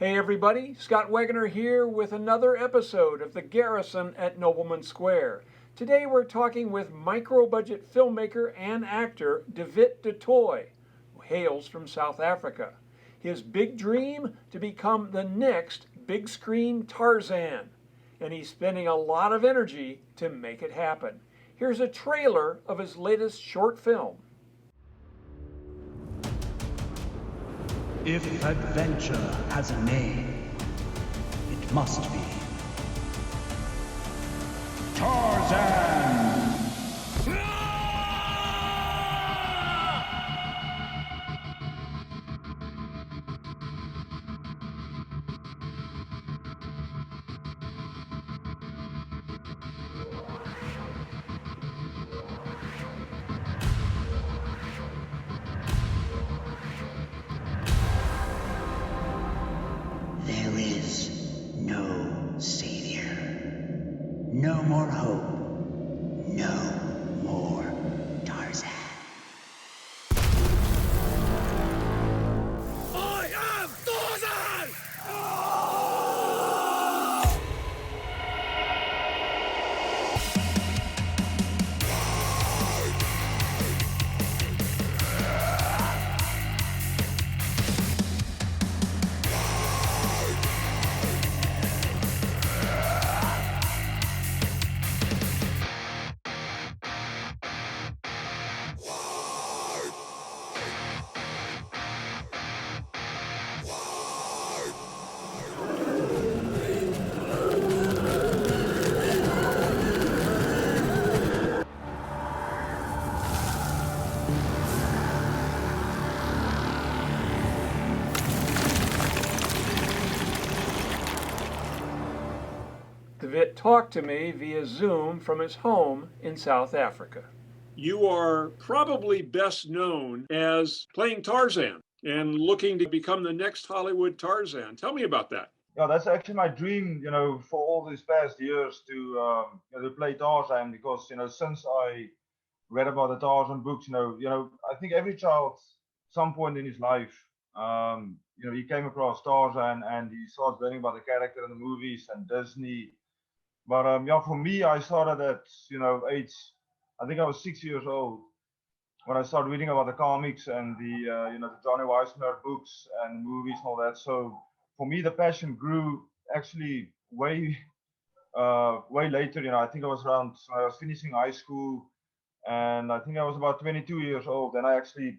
Hey everybody, Scott Wegener here with another episode of the Garrison at Nobleman Square. Today we're talking with micro-budget filmmaker and actor Dutoit, who hails from South Africa. His big dream to become the next big screen Tarzan, and he's spending a lot of energy to make it happen. Here's a trailer of his latest short film. If adventure has a name, it must be Tarzan! There is no savior, no more hope, no more Tarzan. I am Tarzan! Dutoit talked to me via Zoom from his home in South Africa. You are probably best known as playing Tarzan and looking to become the next Hollywood Tarzan. Tell me about that. Yeah, that's actually my dream, for all these past years to play Tarzan because, since I read about the Tarzan books, I think every child, some point in his life, he came across Tarzan and he starts learning about the character in the movies and Disney. But for me, I started at age, I think I was 6 years old when I started reading about the comics and the Johnny Weissmuller books and movies and all that. So for me, the passion grew actually way later. I think I was around when I was finishing high school, and I think I was about 22 years old, and I actually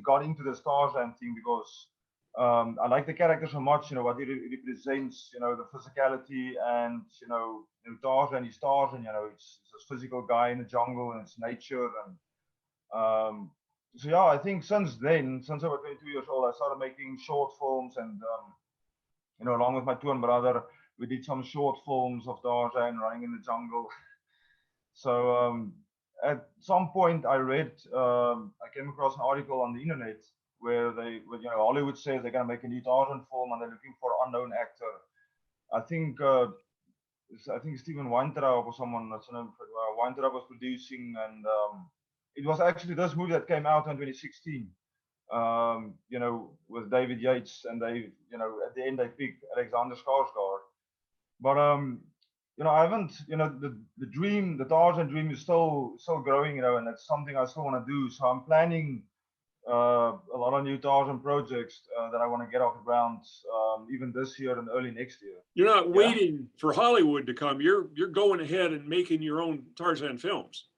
got into the Tarzan thing because I like the character so much, what he represents, the physicality and, Tarzan is Tarzan, it's this physical guy in the jungle and it's nature. And so, yeah, I think since then, since I was 22 years old, I started making short films and, along with my twin brother, we did some short films of Tarzan running in the jungle. So at some point I came across an article on the internet where Hollywood says they're going to make a new Tarzan film and they're looking for an unknown actor. I think Steven Weintraub or someone, Weintraub was producing, and it was actually this movie that came out in 2016. With David Yates, and they, at the end they picked Alexander Skarsgård. But I haven't, the dream, the Tarzan dream is still growing, and it's something I still want to do. So I'm planning a lot of new Tarzan projects that I want to get off the ground, even this year and early next year. You're not waiting for Hollywood to come. You're going ahead and making your own Tarzan films.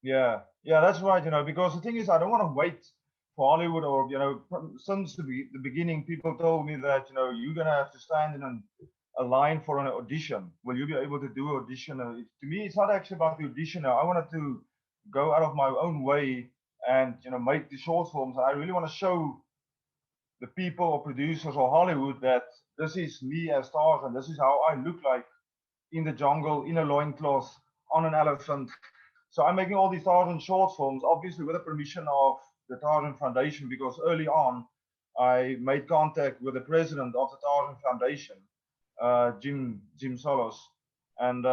Yeah, that's right. Because the thing is, I don't want to wait for Hollywood, or since the beginning, people told me that you're gonna have to stand in a line for an audition. Will you be able to do an audition? To me, it's not actually about the audition. I wanted to go out of my own way and make the short films. I really want to show the people or producers or Hollywood that this is me as Tarzan. This is how I look like in the jungle, in a loincloth, on an elephant. So I'm making all these Tarzan short films, obviously with the permission of the Tarzan Foundation, because early on I made contact with the president of the Tarzan Foundation, Jim Solos, and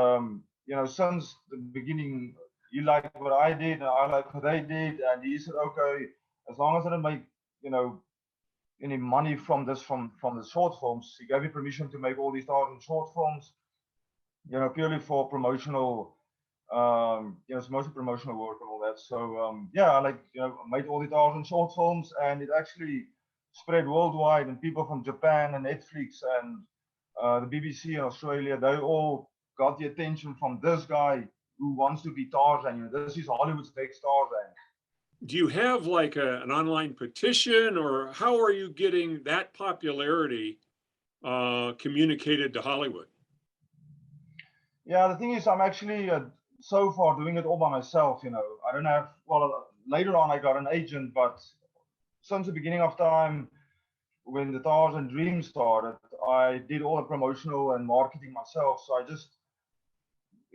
since the beginning, he liked what I did and I liked what they did, and he said, okay, as long as I don't make any money from this from the short films. He gave me permission to make all these Tarzan short films, purely for promotional, it's mostly promotional work and all that. So yeah, I made all the Tarzan short films, and it actually spread worldwide, and people from Japan and Netflix and the BBC in Australia, they all got the attention from this guy who wants to be Tarzan. This is Hollywood's next Tarzan. Do you have like an online petition, or how are you getting that popularity communicated to Hollywood? Yeah, the thing is, I'm actually so far doing it all by myself. I don't have, well, later on I got an agent, but since the beginning of time, when the Tarzan dream started, I did all the promotional and marketing myself. So I just,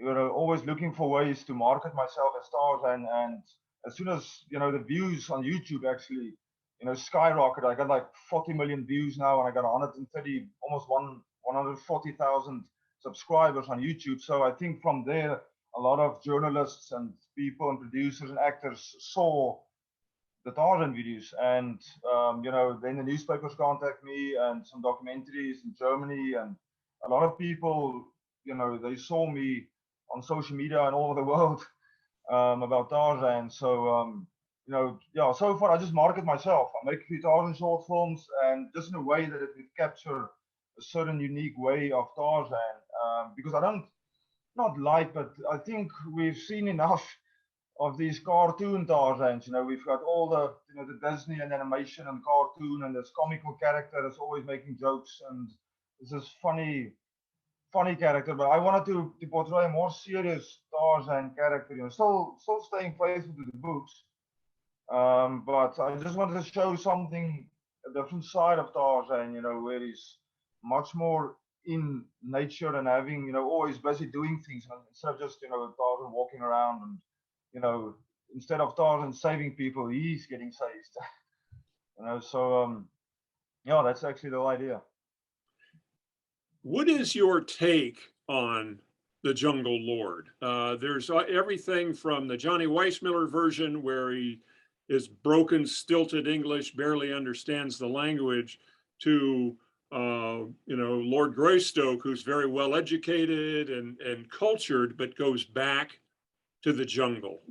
always looking for ways to market myself as Tarzan. And as soon as, the views on YouTube actually, skyrocket, I got like 40 million views now, and I got 130, almost 140,000 subscribers on YouTube. So I think from there, a lot of journalists and people and producers and actors saw the Tarzan videos, and then the newspapers contact me, and some documentaries in Germany, and a lot of people, they saw me on social media and all over the world about Tarzan. So yeah, so far I just market myself. I make a few Tarzan short films, and just in a way that it would capture a certain unique way of Tarzan, because I don't, not like, but I think we've seen enough of these cartoon Tarzans. We've got all the, the Disney and animation and cartoon, and this comical character that's always making jokes, and it's this funny character. But I wanted to portray a more serious Tarzan character, still staying faithful to the books. But I just wanted to show something, a different side of Tarzan, where he's much more in nature and having, always busy doing things, instead of just, Tarzan walking around and, instead of Tarzan saving people, he's getting saved. So yeah, that's actually the idea. What is your take on the Jungle Lord? There's everything from the Johnny Weissmuller version, where he is broken, stilted English, barely understands the language, to Lord Greystoke, who's very well educated and cultured, but goes back to the jungle.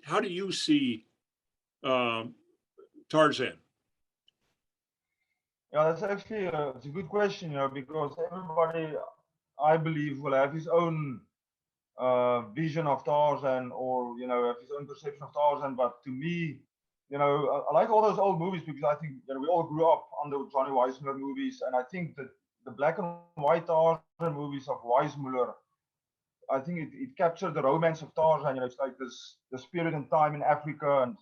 How do you see Tarzan? Yeah, that's actually it's a good question, because everybody, I believe, will have his own vision of Tarzan, or have his own perception of Tarzan. But to me, I like all those old movies, because I think we all grew up on the Johnny Weissmuller movies, and I think that the black and white Tarzan movies of Weissmuller, I think it captured the romance of Tarzan. It's like this period in time in Africa, and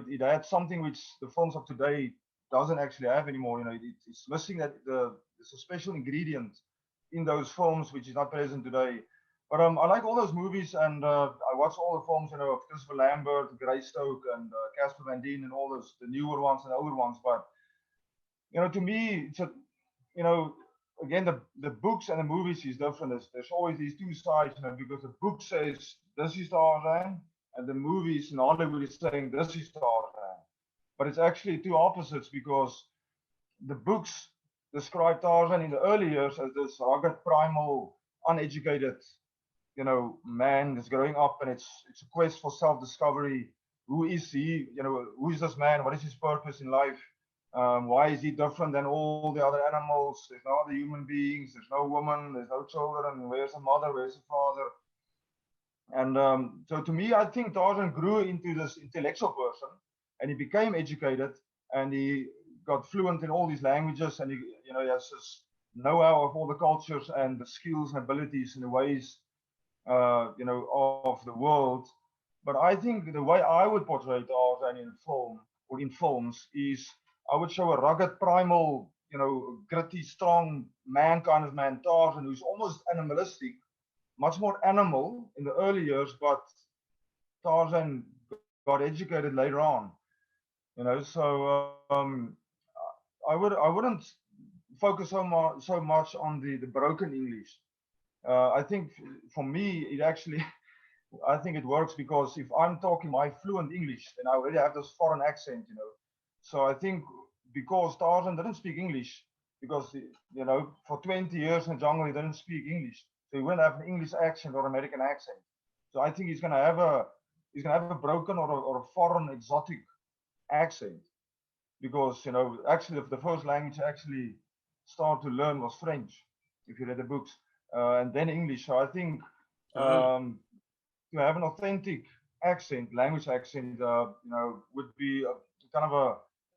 it had something which the films of today doesn't actually have anymore. It's missing that there's a special ingredient in those films which is not present today. But I like all those movies, and I watch all the films, of Christopher Lambert, Greystoke, and Casper Van Dien, and all those, the newer ones and the older ones. But to me, it's again, the books and the movies is different. There's always these two sides, because the book says this is Tarzan, and the movies in Hollywood is saying this is Tarzan. But it's actually two opposites, because the books describe Tarzan in the early years as this rugged, primal, uneducated, man that's growing up, and it's a quest for self-discovery. Who is he? Who is this man? What is his purpose in life? Why is he different than all the other animals? There's no other human beings. There's no woman. There's no children. Where's the mother? Where's the father? And so to me, I think Tarzan grew into this intellectual person, and he became educated, and he got fluent in all these languages, and he has this know-how of all the cultures and the skills and abilities and the ways, of the world. But I think the way I would portray Tarzan in film or in films is I would show a rugged, primal, gritty, strong man kind of man, Tarzan, who's almost animalistic, much more animal in the early years, but Tarzan got educated later on. So I wouldn't focus so much on the broken English. I think for me, it actually, I think it works, because if I'm talking my fluent English, then I already have this foreign accent, So I think because Tarzan didn't speak English, because for 20 years in the jungle he didn't speak English, so he wouldn't have an English accent or American accent. So I think he's gonna have a broken or a foreign exotic accent, because actually the first language I actually started to learn was French, if you read the books, and then English. So I think to have an authentic accent, language accent, would be a kind of a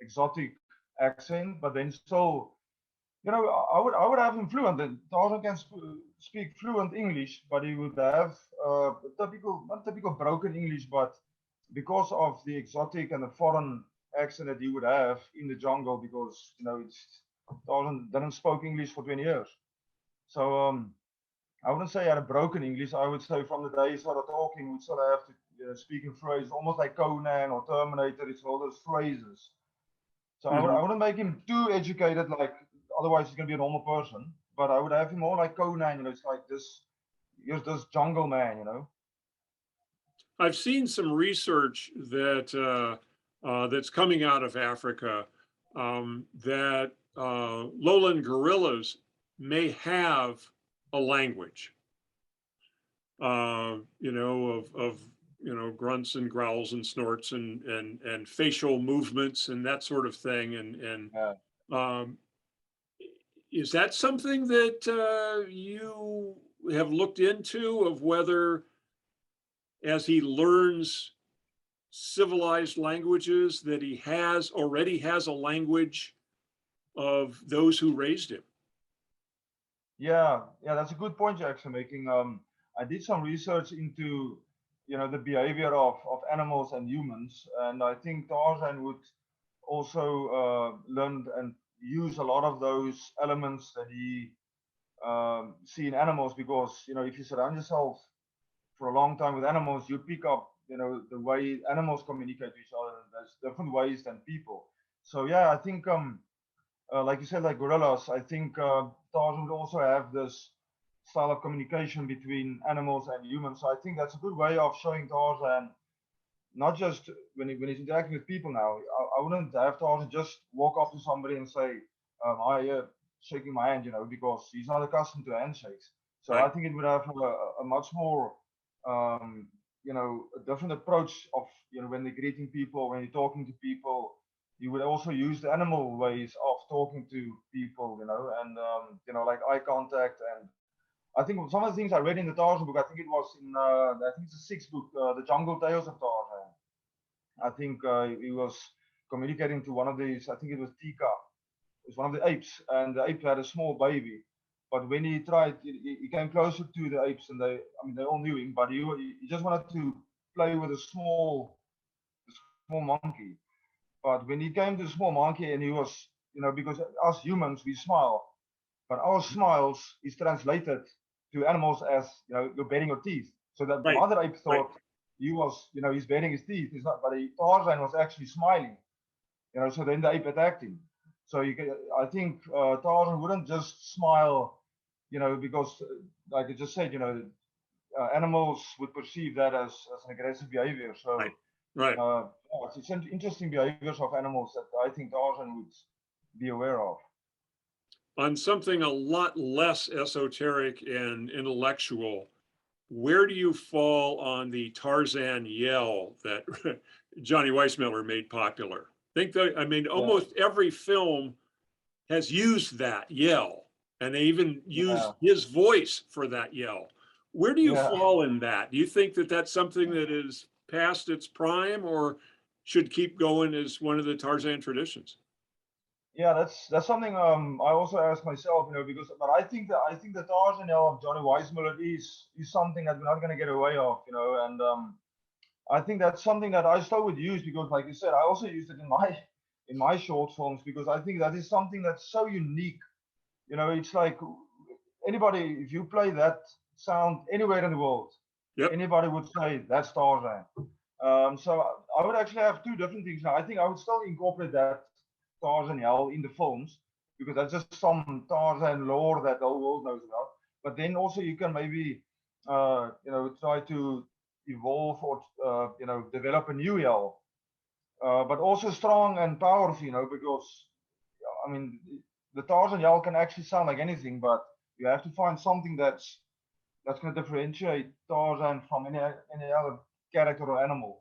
exotic accent, but then still, I would have him fluent. And Tarzan can speak fluent English, but he would have not typical broken English, but because of the exotic and the foreign accent that he would have in the jungle, because Tarzan didn't spoke English for 20 years. So I wouldn't say he had a broken English. I would say from the day he started talking, we sort of have to speak in phrases, almost like Conan or Terminator. It's all those phrases. So I wouldn't make him too educated, like otherwise he's gonna be a normal person. But I would have him more like Conan. It's like this. Here's this jungle man. I've seen some research that that's coming out of Africa that lowland gorillas may have a language, of grunts and growls and snorts and facial movements and that sort of thing. And is that something that you have looked into, of whether, as he learns civilized languages, that he already has a language of those who raised him? Yeah, that's a good point you're actually making. I did some research into, the behavior of animals and humans, and I think Tarzan would also learn and use a lot of those elements that he see in animals, because if you surround yourself for a long time with animals, you pick up the way animals communicate with each other. There's different ways than people. So yeah, I think like you said, like gorillas, I think Tarzan would also have this style of communication between animals and humans. So I think that's a good way of showing Tarzan, not just when he's interacting with people now. I wouldn't have Tarzan just walk up to somebody and say, hi, shaking my hand, because he's not accustomed to handshakes. So Right. I think it would have a much more, a different approach of, when they're greeting people, when you're talking to people. You would also use the animal ways of talking to people, and like eye contact. And I think some of the things I read in the Tarzan book, I think it was in, I think it's the sixth book, The Jungle Tales of Tarzan. I think he was communicating to one of these, I think it was Tika, it was one of the apes, and the ape had a small baby. But when he tried, he came closer to the apes, and they all knew him, but he just wanted to play with a small monkey. But when he came to the small monkey, and he was, because us humans, we smile, but our smiles is translated to animals as, you're baring your teeth. So that the Right. mother ape thought he was, he's baring his teeth. He's not, but Tarzan was actually smiling, so then the ape attacked him. So I think Tarzan wouldn't just smile, because like I just said, animals would perceive that as an aggressive behavior. So Right. it's interesting behaviors of animals that I think Tarzan would be aware of. On something a lot less esoteric and intellectual, where do you fall on the Tarzan yell that Johnny Weissmuller made popular? Almost every film has used that yell, and they even used his voice for that yell. Where do you fall in that? Do you think that that's something that is past its prime, or should keep going as one of the Tarzan traditions? Yeah, that's something I also ask myself, but I think the Tarzan yell of Johnny Weissmuller is something that we're not going to get away of, and I think that's something that I still would use, because like you said, I also used it in my short films, because I think that is something that's so unique. It's like anybody, if you play that sound anywhere in the world, anybody would say that's Tarzan. So I would actually have two different things now. I think I would still incorporate that Tarzan yell in the films, because that's just some Tarzan lore that the whole world knows about. But then also you can maybe try to evolve or develop a new yell, but also strong and powerful, because I mean, the Tarzan yell can actually sound like anything, but you have to find something that's going to differentiate Tarzan from any other character or animal.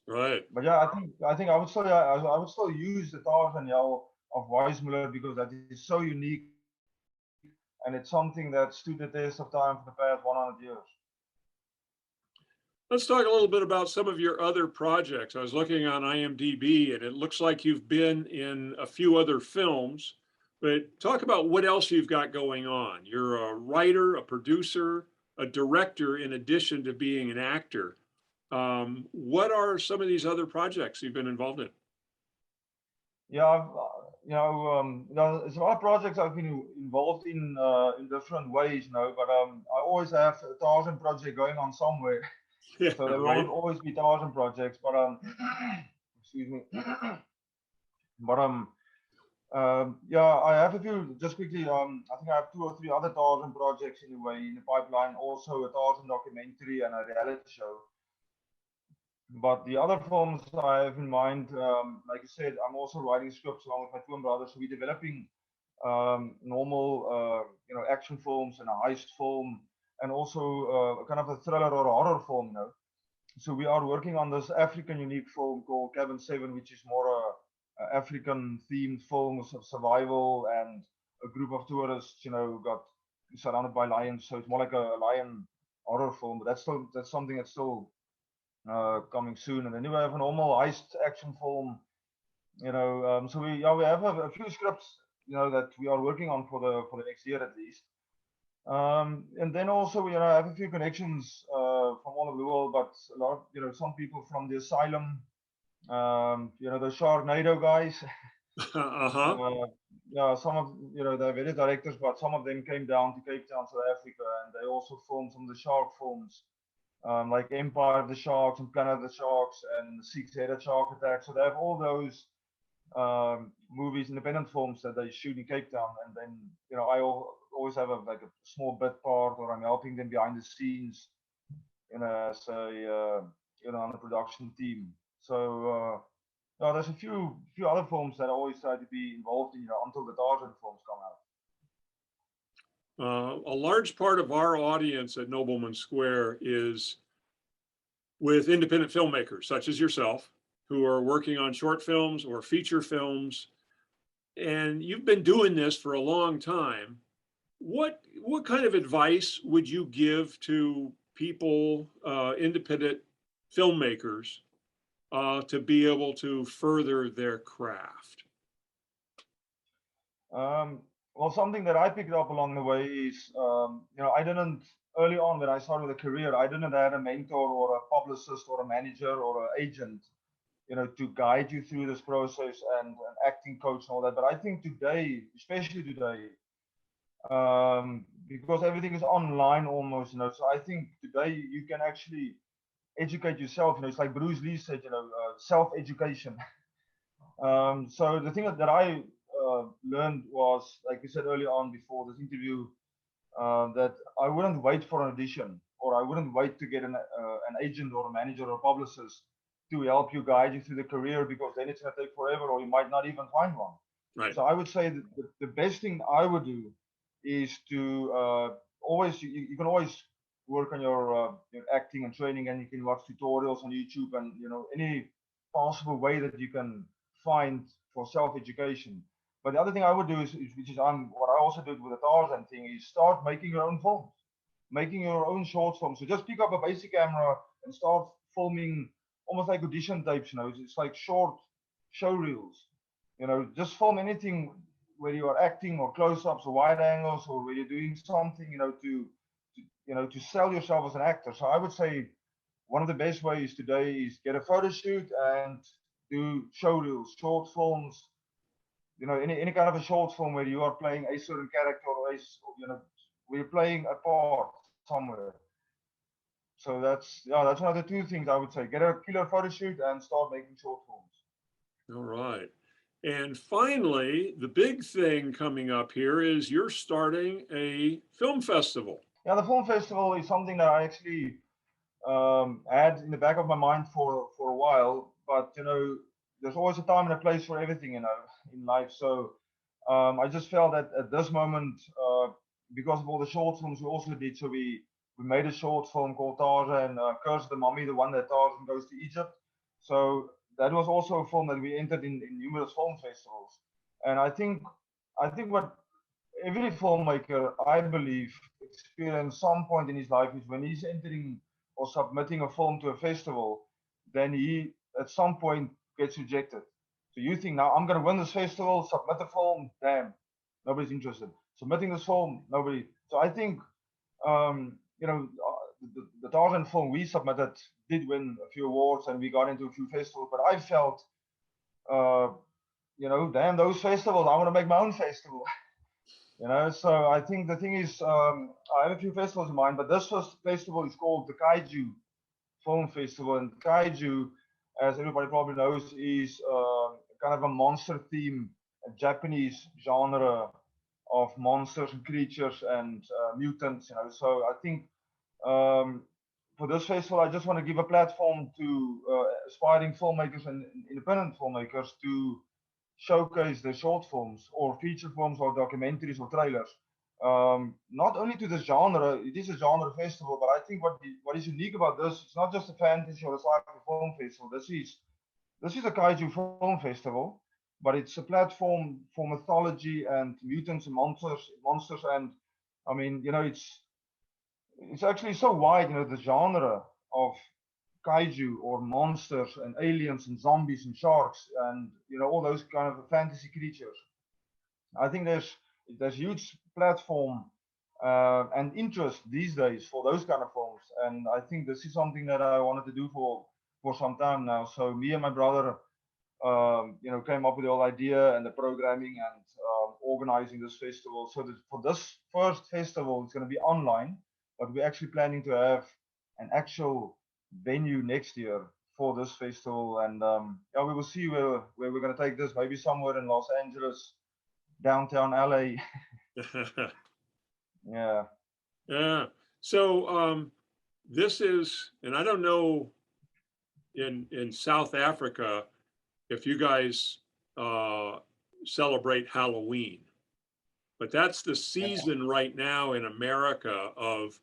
Right. But yeah, I think I would still use the Tarzan yell of Weismuller because that is so unique, and it's something that stood the test of time for the past 100 years. Let's talk a little bit about some of your other projects. I was looking on IMDb, and it looks like you've been in a few other films, but talk about what else you've got going on. You're a writer, a producer, a director, in addition to being an actor. What are some of these other projects you've been involved in? Yeah, there's a lot of projects I've been involved in different ways, but I always have a Tarzan project going on somewhere. Yeah, So there will right. always be Tarzan projects, but excuse me. But yeah, I have a few. Just quickly, I think I have 2 or 3 other Tarzan projects anyway in the pipeline. Also a Tarzan documentary and a reality show. But the other films I have in mind, like I said, I'm also writing scripts along with my twin brother. So we're developing normal, action films and a heist film, and also kind of a thriller or a horror film, So we are working on this African unique film called Cabin 7, which is more a African themed film of survival, and a group of tourists, got surrounded by lions. So it's more like a lion horror film, but that's something that's still coming soon. And then we have a normal heist action film, so we have a few scripts, that we are working on for the next year at least. And then also, I have a few connections from all over the world, but a lot, some people from the asylum, the Sharknado guys. Uh-huh. Yeah, some of, they're very directors, but some of them came down to Cape Town, South Africa, and they also filmed some of the shark films, like Empire of the Sharks and Planet of the Sharks and the Six-Headed Shark Attack. So they have all those movies, independent films that they shoot in Cape Town, and then I always have a small bit part, or I'm helping them behind the scenes, as a on the production team. So there's a few other films that I always try to be involved in, until the Tarzan films come out. A large part of our audience at Nobleman Square is with independent filmmakers such as yourself, who are working on short films or feature films. And you've been doing this for a long time. What kind of advice would you give to people, independent filmmakers, to be able to further their craft? Well, something that I picked up along the way is, I didn't, early on when I started a career, I didn't have a mentor or a publicist or a manager or an agent, to guide you through this process, and an acting coach and all that. But I think today, especially today, because everything is online almost, so I think today you can actually educate yourself. It's like Bruce Lee said, self-education. So the thing that I learned was, like we said earlier on before this interview, that I wouldn't wait for an audition, or I wouldn't wait to get an agent or a manager or a publicist to help you, guide you through the career, because then it's going to take forever, or you might not even find one. Right. So I would say that the best thing I would do is to always, you can always work on your acting and training, and you can watch tutorials on YouTube, and any possible way that you can find for self-education. But the other thing I would do is which is what I also did with the Tarzan thing, is start making your own films, making your own short films. So just pick up a basic camera and start filming, almost like audition tapes. It's like short show reels. Just film anything where you are acting, or close-ups or wide angles, or where you're doing something, to sell yourself as an actor. So I would say one of the best ways today is get a photo shoot and do show reels, short films. Any kind of a short film where you are playing a certain character, or where you're playing a part somewhere. So that's one of the 2 things I would say: get a killer photo shoot and start making short films. All right. And finally, the big thing coming up here is you're starting a film festival. Yeah, the film festival is something that I actually had in the back of my mind for a while, but there's always a time and a place for everything, in life. So I just felt that at this moment, because of all the short films we also did, so we made a short film called Tarzan, Curse of the Mummy, the one that Tarzan goes to Egypt. So that was also a film that we entered in numerous film festivals. And I think what every filmmaker, I believe, experience some point in his life is when he's entering or submitting a film to a festival, then he at some point gets rejected. So you think, now I'm going to win this festival, submit the film, damn, nobody's interested. Submitting this film, nobody. So I think, the Tarzan film we submitted did win a few awards and we got into a few festivals, but I felt, uh, damn those festivals, I want to make my own festival. So I think the thing is, I have a few festivals in mind, but this first festival is called the Kaiju Film Festival. And Kaiju, as everybody probably knows, is kind of a monster theme, a Japanese genre of monsters and creatures and mutants. So I think for this festival, I just want to give a platform to aspiring filmmakers and independent filmmakers to showcase their short films or feature films or documentaries or trailers. Not only to this genre, it is a genre festival, but I think what is unique about this, it's not just a fantasy or a sci-fi film festival. This is a kaiju film festival, but it's a platform for mythology and mutants and monsters, and I mean, it's actually so wide, the genre of kaiju or monsters and aliens and zombies and sharks and all those kind of fantasy creatures. I think there's huge platform and interest these days for those kind of films, and I think this is something that I wanted to do for some time now. So me and my brother, came up with the whole idea and the programming and organizing this festival. So that for this first festival, it's going to be online, but we're actually planning to have an actual venue next year for this festival. And yeah, we will see where we're going to take this. Maybe somewhere in Los Angeles, downtown LA. Yeah. Yeah. So this is, and I don't know in South Africa if you guys celebrate Halloween, but that's the season right now in America of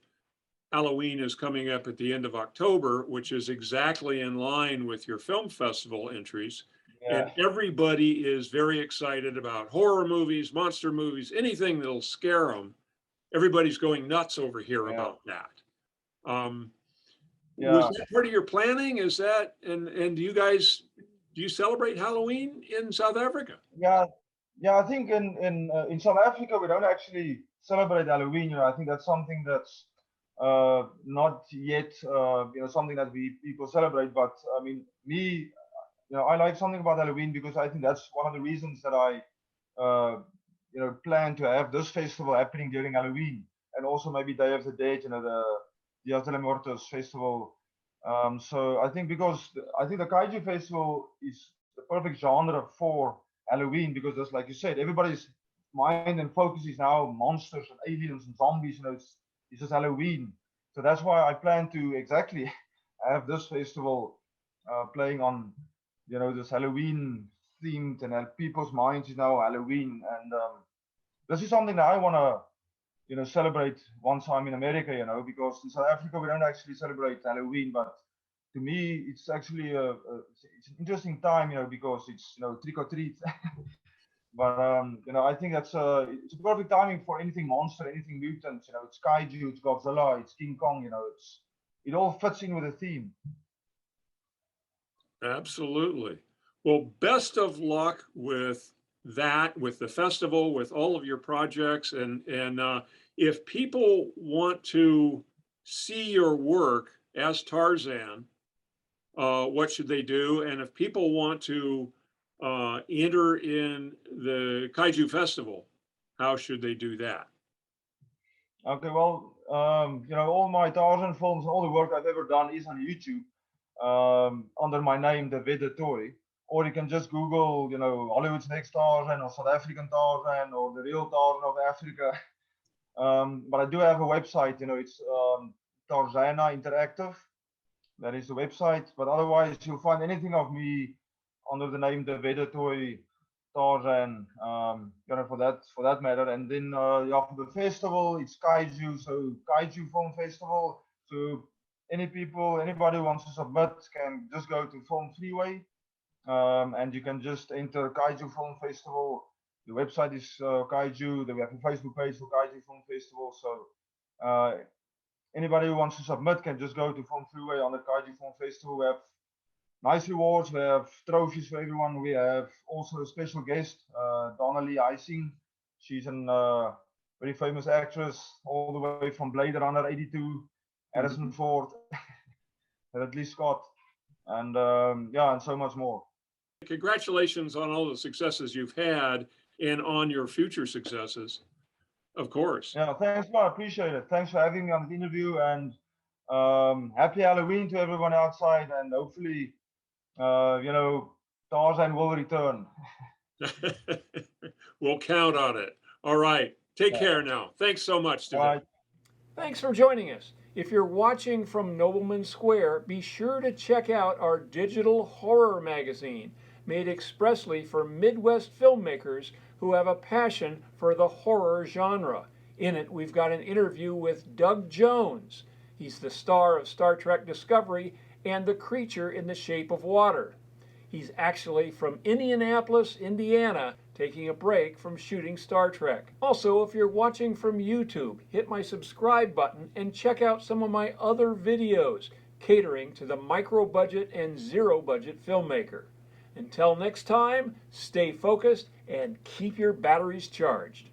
Halloween is coming up at the end of October, which is exactly in line with your film festival entries. Yeah. And everybody is very excited about horror movies, monster movies, anything that'll scare them. Everybody's going nuts over here Yeah. about that. Yeah. Was that part of your planning? Is that, and do you celebrate Halloween in South Africa? Yeah, yeah. I think in South Africa we don't actually celebrate Halloween. I think that's something that's not yet something that people celebrate. But I mean, me, I like something about Halloween because I think that's one of the reasons that I plan to have this festival happening during Halloween and also maybe Day of the Dead, the Dia de los Muertos festival. So I think I think the Kaiju festival is the perfect genre for Halloween because just like you said, everybody's mind and focus is now monsters and aliens and zombies. It's just Halloween. So that's why I plan to exactly have this festival playing on, this Halloween themed, and people's minds is now Halloween. And this is something that I want to, celebrate once I'm in America, because in South Africa we don't actually celebrate Halloween, but to me it's actually it's an interesting time, because it's trick or treat. But I think it's a perfect timing for anything monster, anything mutant. It's kaiju, it's Godzilla, it's King Kong. It all fits in with the theme. Absolutely. Well, best of luck with that, with the festival, with all of your projects, and if people want to see your work as Tarzan, what should they do? And if people want to enter in the Kaiju Festival, how should they do that? Okay, well, all my Tarzan films, all the work I've ever done is on YouTube under my name, Dutoit. Or you can just Google, Hollywood's Next Tarzan or South African Tarzan or the real Tarzan of Africa. But I do have a website, it's Tarzana Interactive. That is the website. But otherwise, you'll find anything of me under the name Dutoit Tarzan, for that matter. And then for the festival, it's Kaiju, so Kaiju Film Festival. So anybody who wants to submit can just go to Film Freeway, and you can just enter Kaiju Film Festival. The website is Kaiju. We have a Facebook page for Kaiju Film Festival. So anybody who wants to submit can just go to Film Freeway on the Kaiju Film Festival. We have nice rewards. We have trophies for everyone. We have also a special guest, Donnelly Icing. She's a very famous actress, all the way from Blade Runner 82, Harrison Ford, Ridley Scott, and and so much more. Congratulations on all the successes you've had and on your future successes, of course. Yeah, thanks a lot. I appreciate it. Thanks for having me on the interview, and happy Halloween to everyone outside, and hopefully, Tarzan will return. We'll count on it. All right. Take care now. Thanks so much, Dutoit. Thanks for joining us. If you're watching from Nobleman Square, be sure to check out our digital horror magazine made expressly for Midwest filmmakers who have a passion for the horror genre. In it, we've got an interview with Doug Jones. He's the star of Star Trek Discovery and the creature in the shape of water. He's actually from Indianapolis, Indiana, taking a break from shooting Star Trek. Also, if you're watching from YouTube, hit my subscribe button and check out some of my other videos catering to the micro-budget and zero-budget filmmaker. Until next time, stay focused and keep your batteries charged.